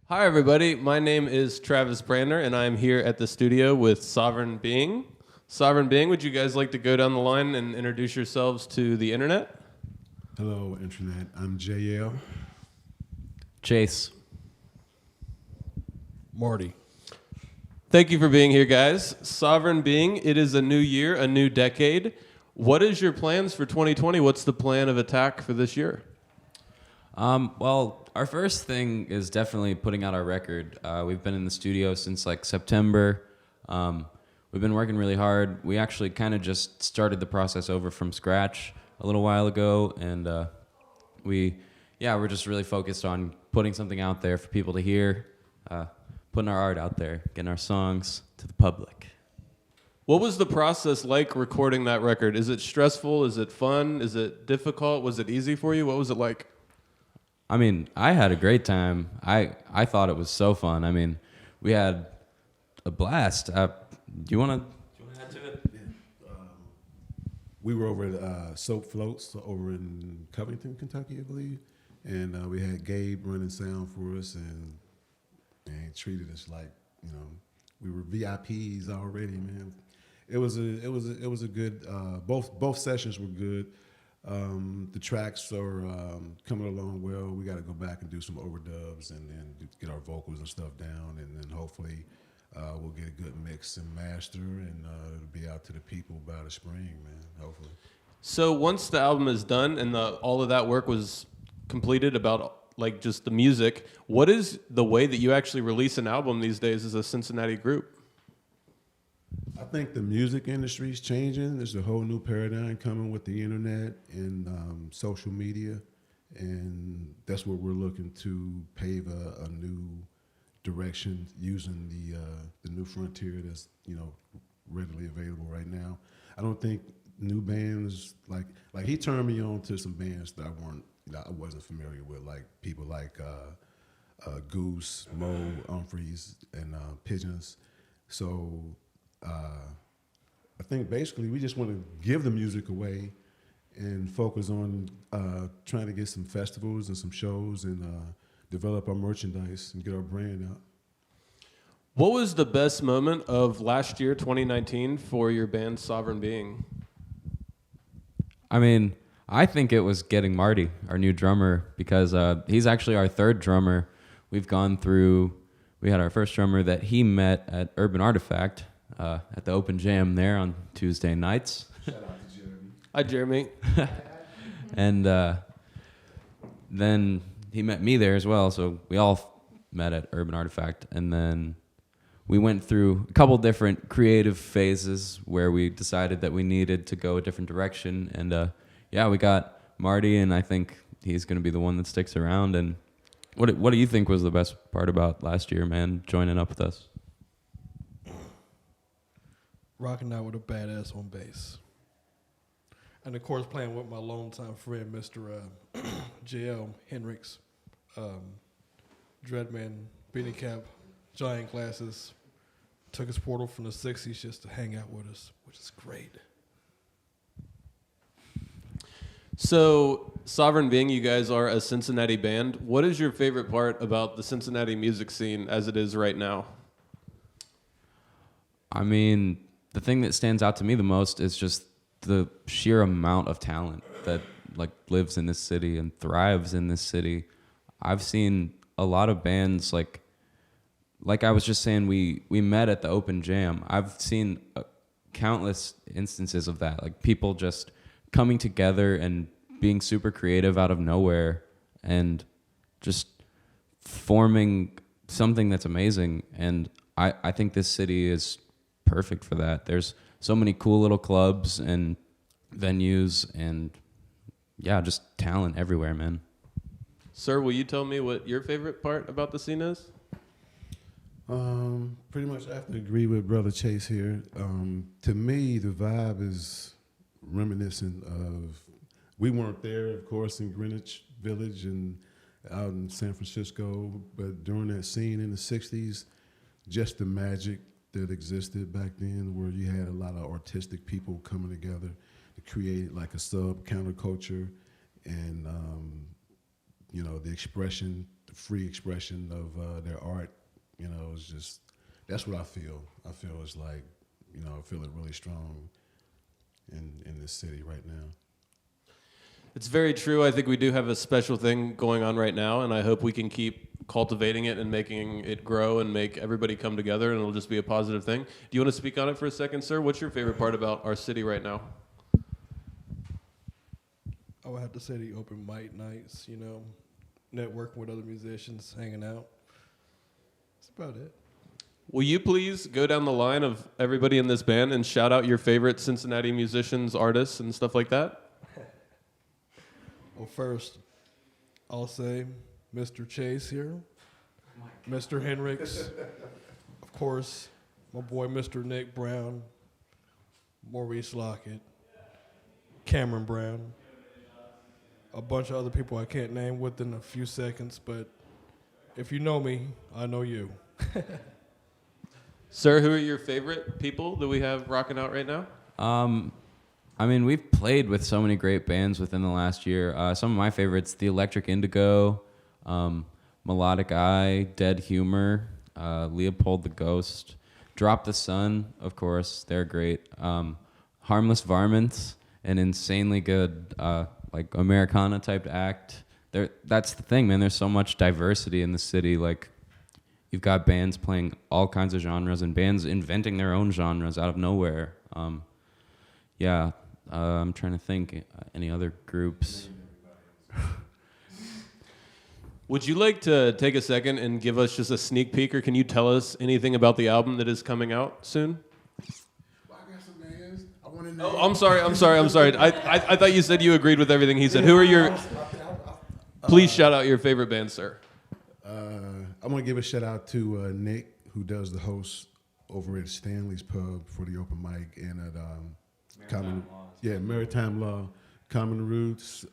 Hi, everybody. My name is Travis Brandner, and I'm here at the studio with Sovereign Being. Sovereign Being, would you guys like to go down the line and introduce yourselves to the internet? Hello, Internet. I'm JL. Chase. Marty. Thank you for being here, guys. Sovereign Being, it is a new year, a new decade. What is your plans for 2020? What's the plan of attack for this year? Well, our first thing is definitely putting out our record. We've been in the studio since like September. We've been working really hard. We actually kind of just started the process over from scratch a little while ago, and we're just really focused on putting something out there for people to hear, putting our art out there, getting our songs to the public. What was the process like recording that record? Is it stressful? Is it fun? Is it difficult? Was it easy for you? What was it like? I mean, I had a great time. I thought it was so fun. I mean, we had a blast. Do you want to add to it? Yeah. We were over at Soap Floats over in Covington, Kentucky, I believe. And we had Gabe running sound for us and treated us like, we were VIPs already, man. It was a good, both sessions were good. The tracks are coming along well. We got to go back and do some overdubs and then get our vocals and stuff down, and then hopefully we'll get a good mix and master, and it'll be out to the people by the spring, man, hopefully. So once the album is done and all of that work was completed about like just the music, what is the way that you actually release an album these days as a Cincinnati group? I think the music industry is changing. There's a whole new paradigm coming with the internet and social media, and that's what we're looking to pave a new direction using the new frontier that's readily available right now. I don't think new bands like he turned me on to some bands that I wasn't familiar with, like people like Goose, Mo, Humphreys, and Pigeons. So. I think basically we just want to give the music away and focus on trying to get some festivals and some shows and develop our merchandise and get our brand out. What was the best moment of last year, 2019, for your band Sovereign Being? I mean, I think it was getting Marty, our new drummer, because he's actually our third drummer. We had our first drummer that he met at Urban Artifact, at the open jam there on Tuesday nights. Shout out to Jeremy. Hi, Jeremy. And then he met me there as well, so we all met at Urban Artifact. And then we went through a couple different creative phases where we decided that we needed to go a different direction. And we got Marty, and I think he's going to be the one that sticks around. And what do you think was the best part about last year, man, joining up with us? Rocking out with a badass on bass. And of course playing with my longtime friend, Mr. JL Hendricks, Dreadman, beanie cap, giant glasses. Took his portal from the 60s just to hang out with us, which is great. So, Sovereign Being, you guys are a Cincinnati band. What is your favorite part about the Cincinnati music scene as it is right now? I mean, the thing that stands out to me the most is just the sheer amount of talent that lives in this city and thrives in this city. I've seen a lot of bands like I was just saying, we met at the open jam. I've seen countless instances of that, like people just coming together and being super creative out of nowhere and just forming something that's amazing. And I think this city is perfect for that. There's so many cool little clubs and venues and just talent everywhere, man. Sir, will you tell me what your favorite part about the scene is? Pretty much I have to agree with Brother Chase here. To me, the vibe is reminiscent of, we weren't there, of course, in Greenwich Village and out in San Francisco, but during that scene in the 60s, just the magic that existed back then, where you had a lot of artistic people coming together to create like a sub counterculture, and the expression the free expression of their art. You know, it's just that's what I feel. I feel it's like, you know, I feel it really strong in this city right now. It's very true. I think we do have a special thing going on right now, and I hope we can keep cultivating it and making it grow and make everybody come together, and it'll just be a positive thing. Do you want to speak on it for a second, sir? What's your favorite part about our city right now? I would have to say the open mic nights, you know, networking with other musicians, hanging out. That's about it. Will you please go down the line of everybody in this band and shout out your favorite Cincinnati musicians, artists, and stuff like that? Well, first, I'll say Mr. Chase here, Mr. Hendricks, of course, my boy Mr. Nick Brown, Maurice Lockett, Cameron Brown, a bunch of other people I can't name within a few seconds, but if you know me, I know you. Sir, who are your favorite people that we have rocking out right now? I mean, we've played with so many great bands within the last year. Some of my favorites, The Electric Indigo, Melodic Eye, Dead Humor, Leopold the Ghost, Drop the Sun, of course, they're great. Harmless Varmints, an insanely good like Americana type act. That's the thing, man. There's so much diversity in the city. Like, you've got bands playing all kinds of genres and bands inventing their own genres out of nowhere. Yeah, I'm trying to think any other groups. Would you like to take a second and give us just a sneak peek, or can you tell us anything about the album that is coming out soon? Well, I got some names. I want to know. Oh, I'm sorry. I thought you said you agreed with everything he said. Who are your... Please shout out your favorite band, sir. I want to give a shout out to Nick, who does the host over at Stanley's Pub for the open mic, and at Maritime Law, Common Roots,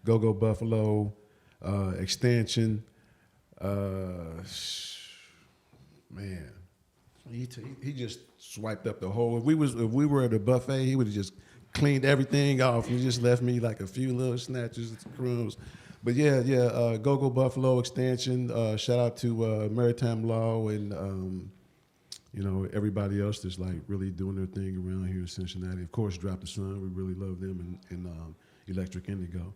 Go Go Buffalo, Extension. Man, he just swiped up the whole. If we were at a buffet, he would have just cleaned everything off. He just left me like a few little snatches, crumbs. But Go Go Buffalo, Extension. Shout out to Maritime Law and everybody else that's like really doing their thing around here in Cincinnati. Of course, Drop the Sun. We really love them, and Electric Indigo.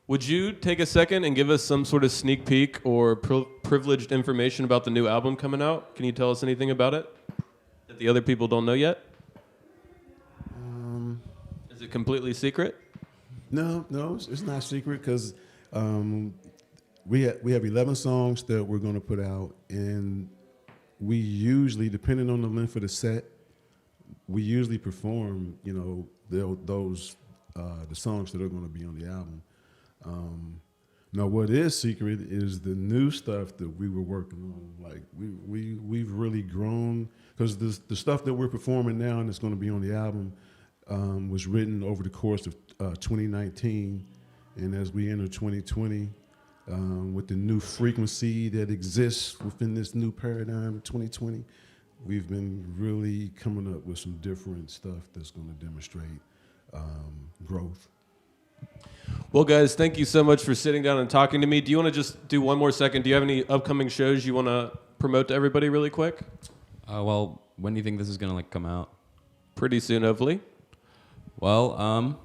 Would you take a second and give us some sort of sneak peek or privileged information about the new album coming out? Can you tell us anything about it that the other people don't know yet? Is it completely secret? No, it's not secret because we have 11 songs that we're going to put out, and we usually, depending on the length of the set, we usually perform, those the songs that are going to be on the album. Now, what is secret is the new stuff that we were working on. Like we've really grown because the stuff that we're performing now and it's going to be on the album was written over the course of 2019, and as we enter 2020, with the new frequency that exists within this new paradigm of 2020, we've been really coming up with some different stuff that's going to demonstrate growth. Well, guys, thank you so much for sitting down and talking to me. Do you want to just do one more second? Do you have any upcoming shows you want to promote to everybody really quick? Well, when do you think this is going to come out? Pretty soon, hopefully. Well,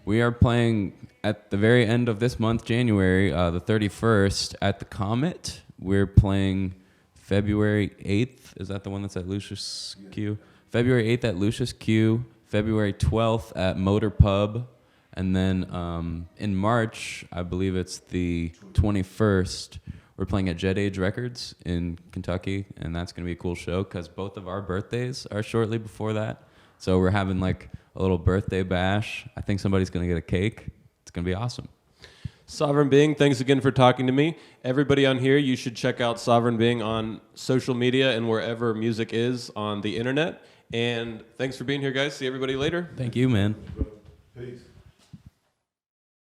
we are playing at the very end of this month, January, the 31st, at the Comet. We're playing February 8th. Is that the one that's at Lucius Q? February 8th at Lucius Q. February 12th at Motor Pub. And then in March, I believe it's the 21st, we're playing at Jet Age Records in Kentucky, and that's going to be a cool show because both of our birthdays are shortly before that. So we're having like a little birthday bash. I think somebody's going to get a cake. It's going to be awesome. Sovereign Being, thanks again for talking to me. Everybody on here, you should check out Sovereign Being on social media and wherever music is on the internet. And thanks for being here, guys. See everybody later. Thank you, man. Peace.